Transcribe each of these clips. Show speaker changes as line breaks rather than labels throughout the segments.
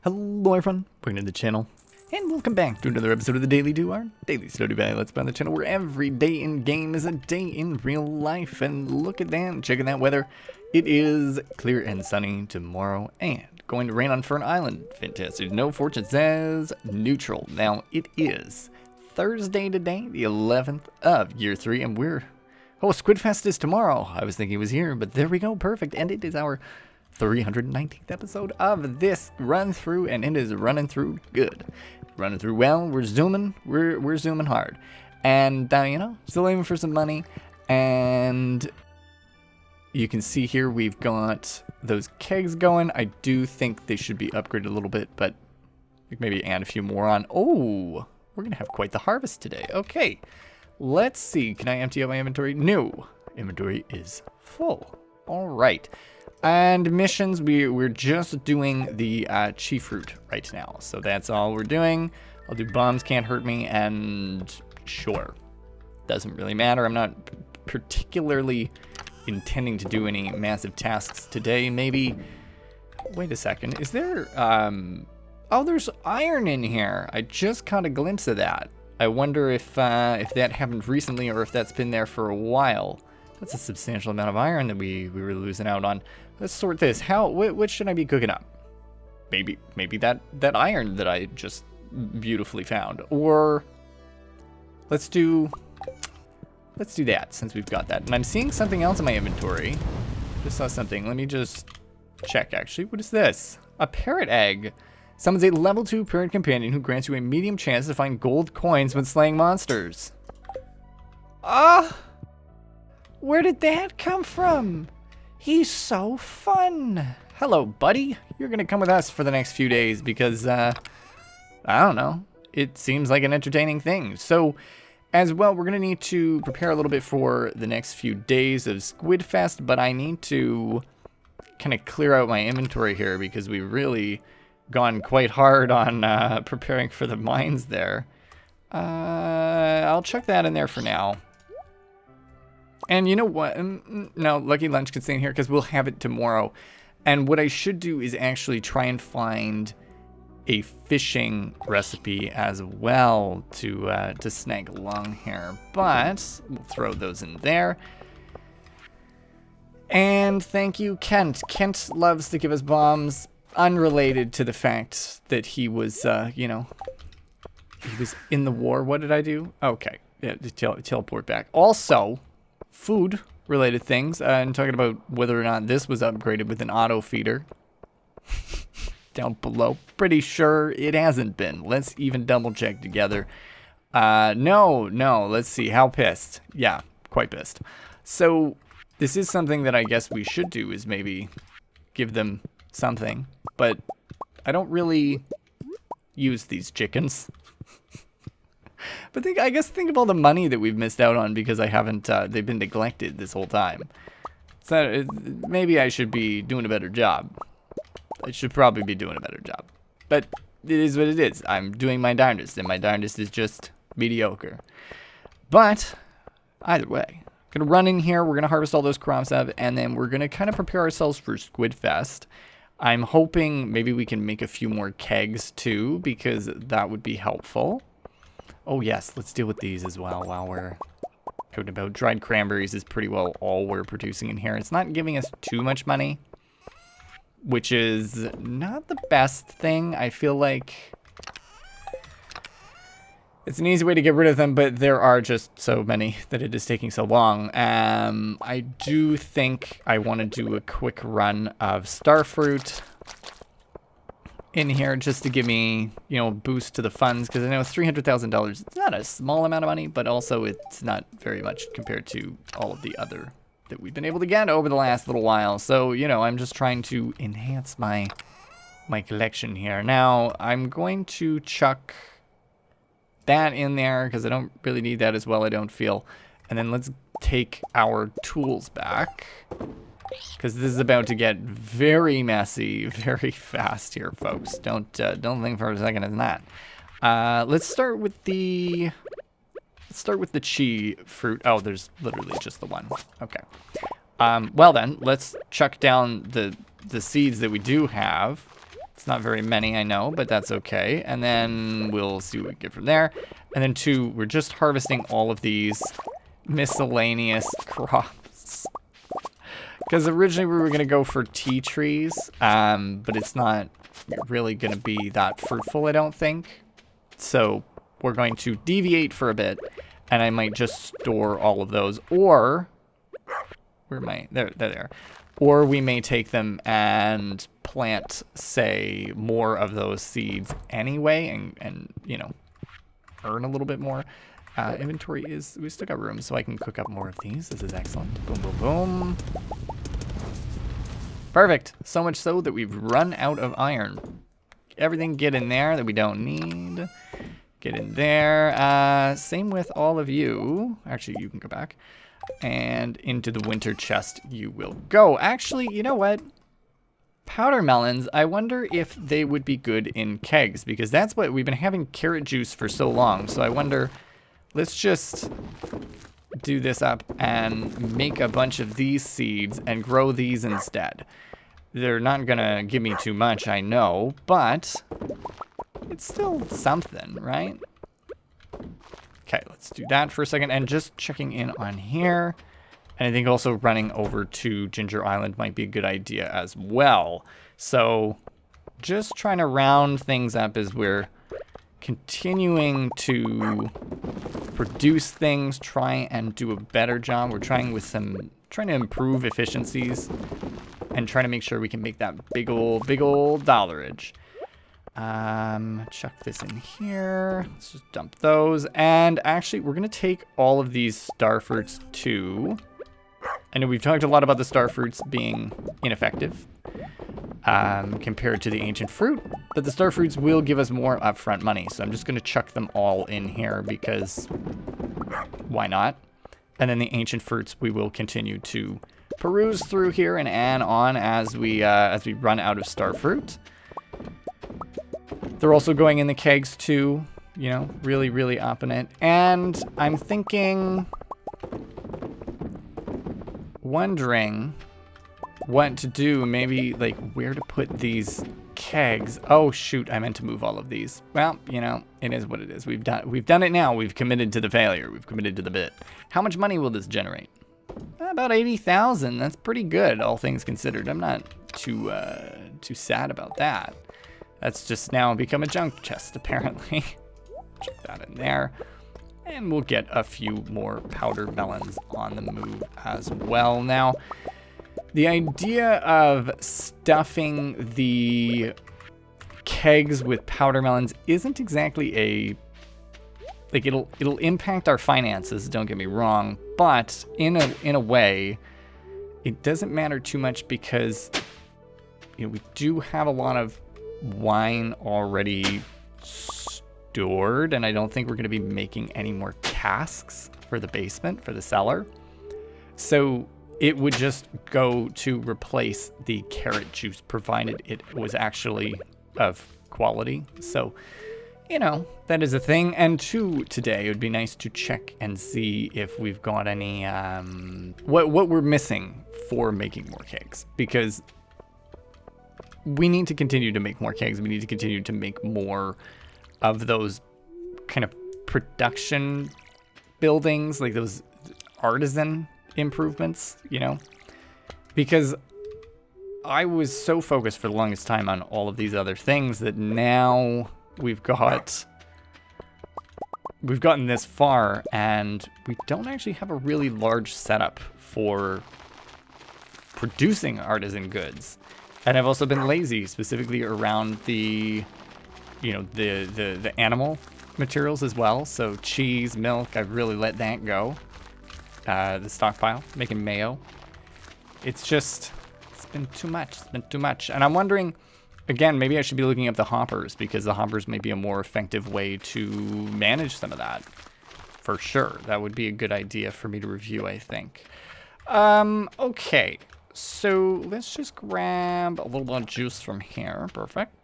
Hello everyone, welcome to the channel, and welcome back to another episode of the Daily Do, our daily Stardew Valley Let's Play on the channel, where every day in game is a day in real life. And look at that, checking that weather. It is clear and sunny tomorrow, and going to rain on Fern Island. Fantastic. No fortune says neutral. Now, it is Thursday today, the 11th of year 3, and Squidfest is tomorrow. I was thinking it was here, but there we go, perfect. And it is our 319th episode of this run through, and it is running through good. Running through well, we're zooming hard. And, still aiming for some money. And you can see here we've got those kegs going. I do think they should be upgraded a little bit, but maybe add a few more on. Oh, we're going to have quite the harvest today. Okay, let's see. Can I empty out my inventory? No, inventory is full. All right. And missions, we're just doing the chief fruit right now. So that's all we're doing. I'll do bombs can't hurt me, and sure. Doesn't really matter. I'm not particularly intending to do any massive tasks today. Maybe, wait a second. Is there, oh, there's iron in here. I just caught a glimpse of that. I wonder if that happened recently or if that's been there for a while. That's a substantial amount of iron that we were losing out on. Let's sort this. What should I be cooking up? Maybe that iron that I just beautifully found. Or let's do that, since we've got that. And I'm seeing something else in my inventory. Just saw something. Let me just check, actually. What is this? A parrot egg. Summons a level 2 parrot companion who grants you a medium chance to find gold coins when slaying monsters. Where did that come from? He's so fun. Hello, buddy. You're going to come with us for the next few days because, I don't know. It seems like an entertaining thing. So, as well, we're going to need to prepare a little bit for the next few days of Squidfest, but I need to kind of clear out my inventory here because we've really gone quite hard on preparing for the mines there. I'll chuck that in there for now. And you know what? No, Lucky Lunch can stay in here because we'll have it tomorrow. And what I should do is actually try and find a fishing recipe as well to snag along here. But we'll throw those in there. And thank you, Kent. Kent loves to give us bombs, unrelated to the fact that he was, he was in the war. What did I do? Okay, yeah, teleport back. Also, food related things, and talking about whether or not this was upgraded with an auto feeder down below. Pretty sure it hasn't been. Let's even double check together. No, let's see. How pissed? Yeah, quite pissed. So this is something that I guess we should do, is maybe give them something, but I don't really use these chickens. But I guess think of all the money that we've missed out on because I haven't, they've been neglected this whole time. So maybe I should be doing a better job. I should probably be doing a better job. But it is what it is. I'm doing my darndest, and my darndest is just mediocre. But either way, gonna run in here, we're gonna harvest all those crops up, and then we're gonna kind of prepare ourselves for Squidfest. I'm hoping maybe we can make a few more kegs too, because that would be helpful. Oh yes, let's deal with these as well while we're out about. Dried cranberries is pretty well all we're producing in here. It's not giving us too much money, which is not the best thing. I feel like it's an easy way to get rid of them, but there are just so many that it is taking so long. I do think I want to do a quick run of starfruit in here just to give me, a boost to the funds, because I know $300,000, it's not a small amount of money, but also it's not very much compared to all of the other that we've been able to get over the last little while. So, I'm just trying to enhance my collection here. Now, I'm going to chuck that in there because I don't really need that as well, I don't feel. And then let's take our tools back, because this is about to get very messy very fast here, folks. Don't think for a second it's not. Let's start with the chi fruit. Oh, there's literally just the one. Okay. Well then, let's chuck down the seeds that we do have. Let's It's not very many, I know, but that's okay. And then we'll see what we get from there. And then 2, we're just harvesting all of these miscellaneous crops. Because originally we were going to go for tea trees, but it's not really going to be that fruitful, I don't think. So we're going to deviate for a bit, and I might just store all of those. Or, where am I? There, there. Or we may take them and plant, say, more of those seeds anyway, and you know, earn a little bit more. Inventory is, we still got room, so I can cook up more of these. This is excellent. Boom, boom, boom. Perfect. So much so that we've run out of iron. Everything get in there that we don't need. Get in there. Same with all of you. Actually, you can go back. And into the winter chest you will go. Actually, you know what? Powder melons, I wonder if they would be good in kegs, because that's what we've been having carrot juice for so long. So I wonder, let's just do this up and make a bunch of these seeds and grow these instead. They're not gonna give me too much, I know, but it's still something, right? Okay, let's do that for a second. And just checking in on here. And I think also running over to Ginger Island might be a good idea as well. So just trying to round things up as we're continuing to produce things, try and do a better job. We're trying to improve efficiencies and trying to make sure we can make that big old dollarage. Chuck this in here. Let's just dump those. And actually, we're going to take all of these star fruits too. I know we've talked a lot about the star fruits being ineffective compared to the ancient fruit, but the star fruits will give us more upfront money. So I'm just going to chuck them all in here because why not? And then the ancient fruits we will continue to peruse through here and add on as we run out of star fruit. They're also going in the kegs too, you know, really, really upping it. And I'm wondering what to do, maybe like where to put these kegs. Oh shoot, I meant to move all of these. Well, you know, it is what it is. We've done it now. We've committed to the failure. We've committed to the bit. How much money will this generate? About 80,000. That's pretty good, all things considered. I'm not too sad about that. That's just now become a junk chest, apparently. Check that in there. And we'll get a few more powder melons on the move as well. Now, the idea of stuffing the kegs with powder melons isn't exactly like it'll impact our finances, don't get me wrong, but in a way, it doesn't matter too much because, you know, we do have a lot of wine already stored, and I don't think we're going to be making any more casks for the basement, for the cellar. So it would just go to replace the carrot juice, provided it was actually of quality. So, you know, that is a thing. And two, today it would be nice to check and see if we've got any what we're missing for making more kegs, because we need to continue to make more kegs. We need to continue to make more of those kind of production buildings, like those artisan improvements, you know, because I was so focused for the longest time on all of these other things that now we've gotten this far and we don't actually have a really large setup for producing artisan goods. And I've also been lazy, specifically around the, you know, the animal materials as well. So cheese, milk, I've really let that go. The stockpile, making mayo. It's been too much. It's been too much. And I'm wondering, again, maybe I should be looking at the hoppers, because the hoppers may be a more effective way to manage some of that. For sure. That would be a good idea for me to review, I think. Okay. So let's just grab a little bit of juice from here. Perfect.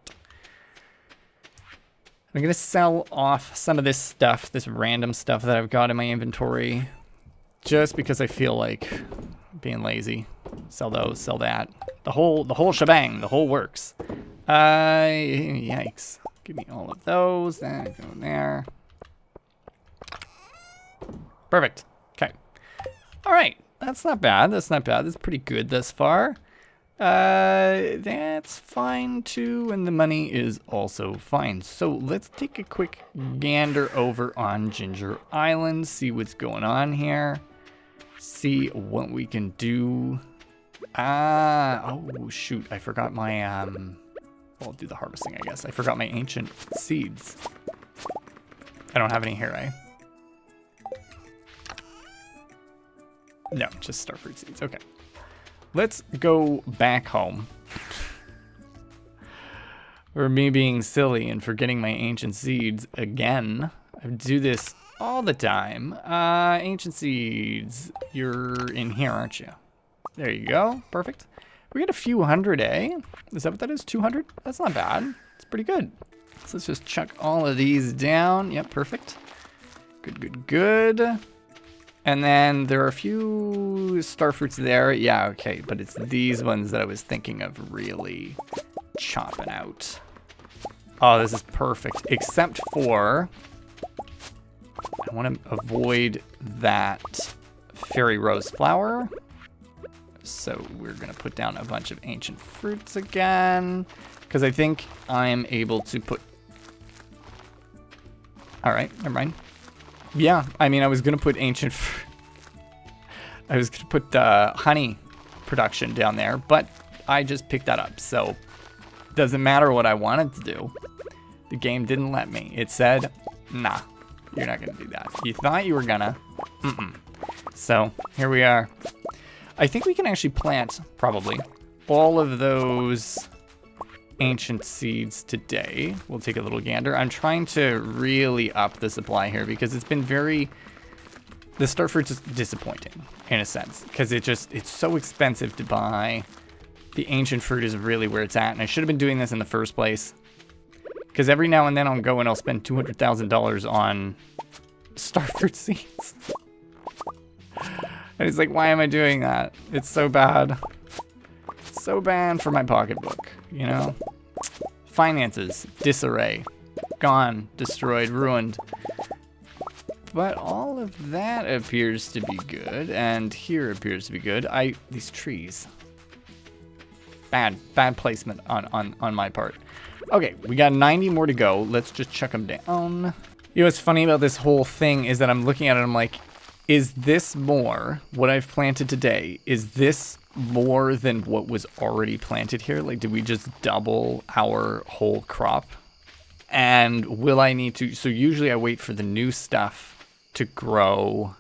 I'm going to sell off some of this stuff, this random stuff that I've got in my inventory, just because I feel like being lazy. Sell those, sell that. The whole shebang, the whole works. Yikes. Give me all of those. Then go in there. Perfect. Okay. All right. That's not bad. That's not bad. That's pretty good thus far. That's fine too, and the money is also fine. So let's take a quick gander over on Ginger Island, see what's going on here, see what we can do. Oh shoot, I forgot my, well, I'll do the harvesting, I guess. I forgot my ancient seeds. I don't have any here, right? No, just starfruit seeds, okay. Let's go back home. Or me being silly and forgetting my ancient seeds again. I do this all the time. Ancient seeds, you're in here, aren't you? There you go, perfect. We got a few hundred, eh? Is that what that is, 200? That's not bad, it's pretty good. So let's just chuck all of these down. Yep, perfect. Good, good, good. And then there are a few starfruits there. Yeah, okay, but it's these ones that I was thinking of really chopping out. Oh, this is perfect, except for I want to avoid that fairy rose flower. So we're gonna put down a bunch of ancient fruits again, because I think I'm able to put... All right, never mind. Yeah, I mean, I was gonna put I was gonna put honey production down there, but I just picked that up, so doesn't matter what I wanted to do. The game didn't let me. It said, nah, you're not gonna do that. You thought you were gonna, So here we are. I think we can actually plant, probably, all of those ancient seeds today. We'll take a little gander. I'm trying to really up the supply here because it's been very... The starfruit's is disappointing in a sense because it's so expensive to buy. The ancient fruit is really where it's at, and I should have been doing this in the first place because every now and then I'll go and I'll spend $200,000 on starfruit seeds. And it's like, why am I doing that? It's so bad. So bad for my pocketbook, you know? Finances, disarray, gone, destroyed, ruined. But all of that appears to be good, and here appears to be good. These trees. Bad placement on my part. Okay, we got 90 more to go. Let's just chuck them down. You know what's funny about this whole thing is that I'm looking at it, I'm like, is this more, what I've planted today, is this more than what was already planted here? Like, did we just double our whole crop? And will I need to, so usually I wait for the new stuff to grow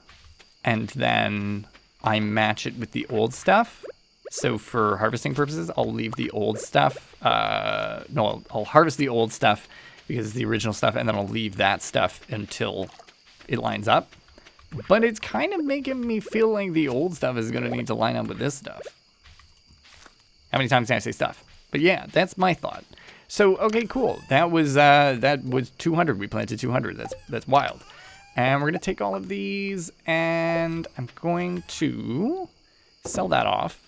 and then I match it with the old stuff. So for harvesting purposes, I'll leave the old stuff, no, I'll harvest the old stuff because it's the original stuff, and then I'll leave that stuff until it lines up. But it's kind of making me feel like the old stuff is going to need to line up with this stuff. How many times can I say stuff? But yeah, that's my thought. So, okay, cool. That was 200. We planted 200. That's wild. And we're going to take all of these, and I'm going to sell that off.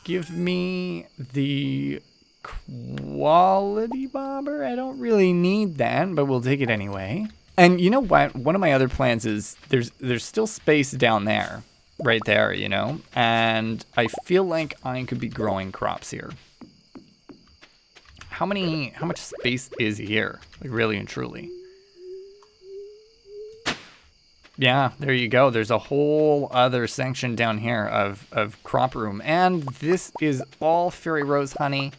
Give me the quality bobber. I don't really need that, but we'll take it anyway. And you know what? One of my other plans is there's still space down there, right there, you know? And I feel like I could be growing crops here. How much space is here? Like, really and truly. Yeah, there you go. There's a whole other section down here of crop room. And this is all fairy rose honey.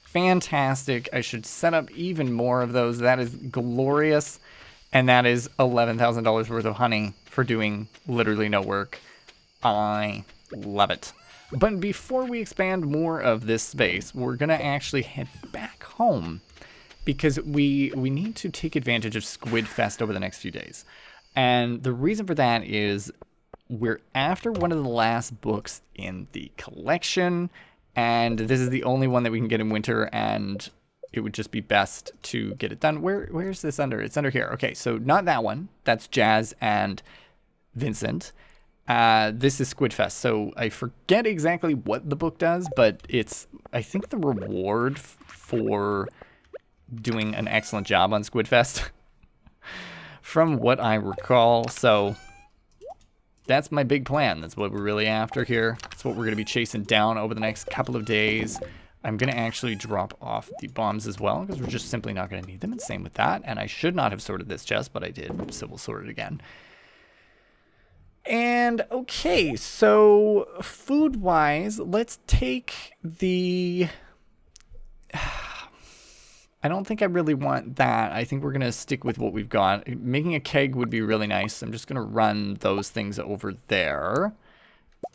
Fantastic. I should set up even more of those. That is glorious. And that is $11,000 worth of honey for doing literally no work. I love it. But before we expand more of this space, we're going to actually head back home because we need to take advantage of Squidfest over the next few days. And the reason for that is we're after one of the last books in the collection, and this is the only one that we can get in winter, and it would just be best to get it done. Where's this under? It's under here. Okay, so not that one. That's Jazz and Vincent. This is Squidfest, so I forget exactly what the book does, but it's, I think, the reward for doing an excellent job on Squidfest, from what I recall. So that's my big plan. That's what we're really after here. That's what we're going to be chasing down over the next couple of days. I'm going to actually drop off the bombs as well, because we're just simply not going to need them, and same with that. And I should not have sorted this chest, but I did, so we'll sort it again. And okay, so food-wise, let's take the... I don't think I really want that. I think we're going to stick with what we've got. Making a keg would be really nice. I'm just going to run those things over there.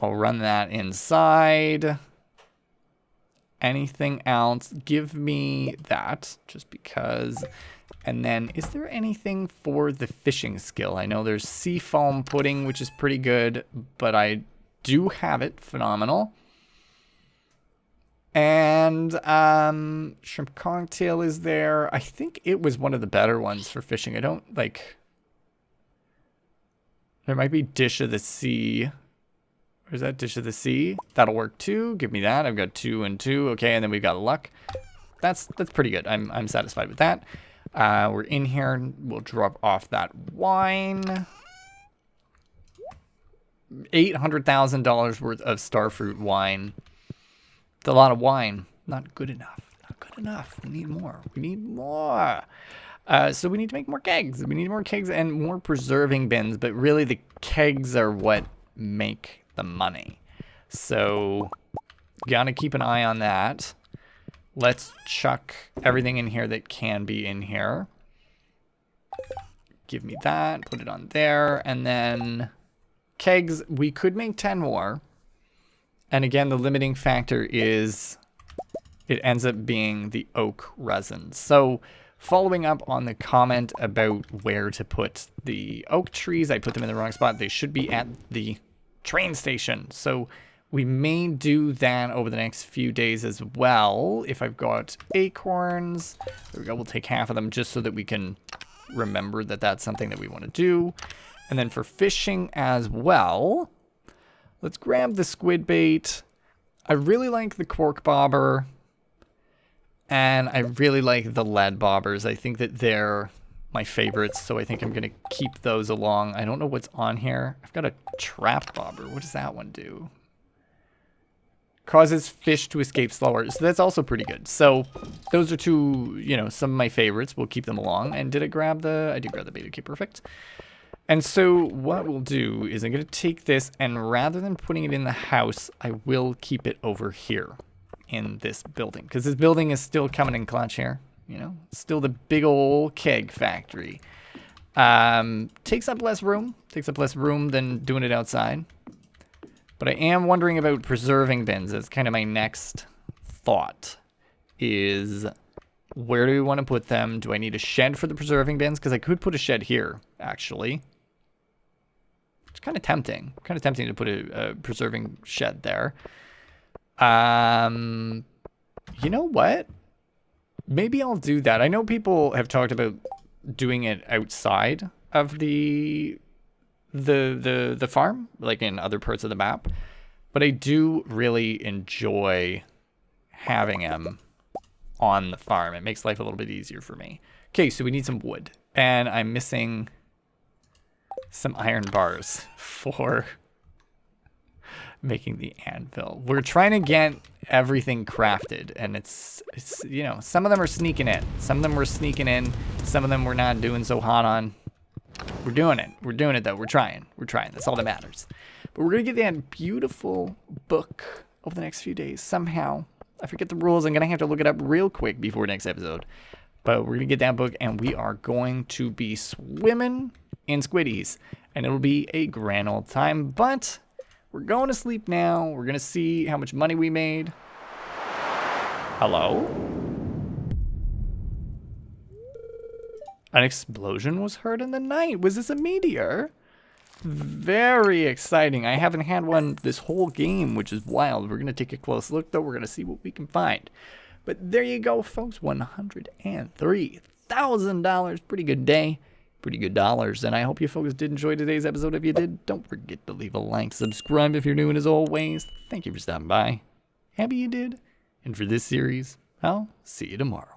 I'll run that inside. Anything else? Give me that, just because. And then, is there anything for the fishing skill? I know there's sea foam pudding, which is pretty good, but I do have it. Phenomenal. And shrimp cocktail is there. I think it was one of the better ones for fishing. I don't like... There might be dish of the sea. Where's that dish of the sea? That'll work too. Give me that. I've got 2 and 2. Okay, and then we've got luck. That's pretty good. I'm satisfied with that. We're in here. We'll drop off that wine. $800,000 worth of starfruit wine. It's a lot of wine. Not good enough. Not good enough. We need more. We need more. So we need to make more kegs. We need more kegs and more preserving bins. But really, the kegs are what make the money. So, gotta keep an eye on that. Let's chuck everything in here that can be in here. Give me that. Put it on there. And then kegs. We could make 10 more. And again, the limiting factor is it ends up being the oak resin. So following up on the comment about where to put the oak trees, I put them in the wrong spot. They should be at the train station. So we may do that over the next few days as well. If I've got acorns, there we go. We'll take half of them just so that we can remember that that's something that we want to do. And then for fishing as well, let's grab the squid bait. I really like the cork bobber. And I really like the lead bobbers. I think that they're my favorites, so I think I'm going to keep those along. I don't know what's on here. I've got a trap bobber. What does that one do? Causes fish to escape slower. So that's also pretty good. So those are two, you know, some of my favorites. We'll keep them along. And did I grab the... I did grab the bait. Okay, perfect. And so what we'll do is I'm going to take this, and rather than putting it in the house, I will keep it over here in this building. Because this building is still coming in clutch here. You know, still the big old keg factory. Takes up less room. Takes up less room than doing it outside. But I am wondering about preserving bins. That's kind of my next thought. Is where do we want to put them? Do I need a shed for the preserving bins? Because I could put a shed here, actually. It's kind of tempting. Kind of tempting to put a preserving shed there. You know what? Maybe I'll do that. I know people have talked about doing it outside of the farm, like in other parts of the map. But I do really enjoy having them on the farm. It makes life a little bit easier for me. Okay, so we need some wood. And I'm missing some iron bars for making the anvil. We're trying to get everything crafted, and it's you know, some of them are sneaking in. Some of them were sneaking in. Some of them we're not doing so hot on. We're doing it. We're doing it, though. We're trying. We're trying. That's all that matters. But we're going to get that beautiful book over the next few days somehow. I forget the rules. I'm going to have to look it up real quick before next episode. But we're going to get that book, and we are going to be swimming in squiddies. And it'll be a grand old time. But we're going to sleep now. We're going to see how much money we made. Hello? An explosion was heard in the night. Was this a meteor? Very exciting. I haven't had one this whole game, which is wild. We're going to take a close look, though. We're going to see what we can find. But there you go, folks. $103,000. Pretty good day. pretty good dollars. And I hope you folks did enjoy today's episode. If you did, don't forget to leave a like, subscribe if you're new, and as always, thank you for stopping by. Happy you did. And for this series, I'll see you tomorrow.